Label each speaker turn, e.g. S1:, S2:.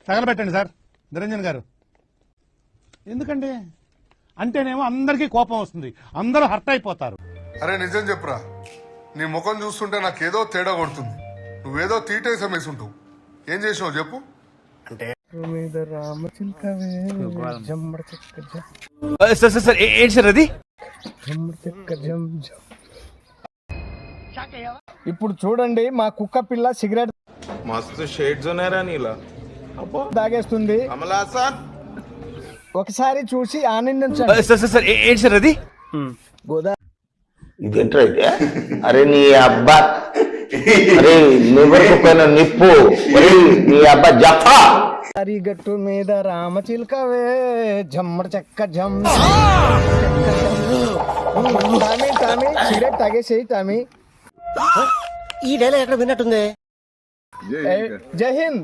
S1: తగలబెట్టండి sir Niranjan గారు. ఎందుకండి అంటేనేమో అందరికీ కోపం వస్తుంది, అందరూ హర్ట్ అయిపోతారు.
S2: అరే నిజం చెప్పురా, నీ ముఖం చూస్తుంటే నాకేదో తేడా కొడుతుంది. నువ్వేదో తీటేసం వేసుంటావు. ఏం చేసినావు చెప్పు.
S3: సార్ ఏంటి సార్ అది?
S4: ఇప్పుడు చూడండి మా కుక్క పిల్ల సిగరెట్
S5: మస్తు షేడ్స్ ఉన్నాయరా నీలా.
S4: తాగేస్తుంది.
S5: కమలాసన్
S4: ఒకసారి చూసి ఆనందించండి.
S3: సార్ ఏంటి సార్ అది?
S4: గోదా
S6: ఇదేంట్రా అయితే? అరే నీ అబ్బా, అరే లివర్ పైన నిప్పు, మరి నీ అబ్బా జఫా.
S4: గట్టు మీద రామచిల్కవే జమ్మడి చెక్క జమ్. టామీ టామీ సిగరెట్ తాగేసేయి టామీ.
S7: ఈ డైలాగ్ ఎక్కడ విన్నట్టుంది.
S4: జై హింద్.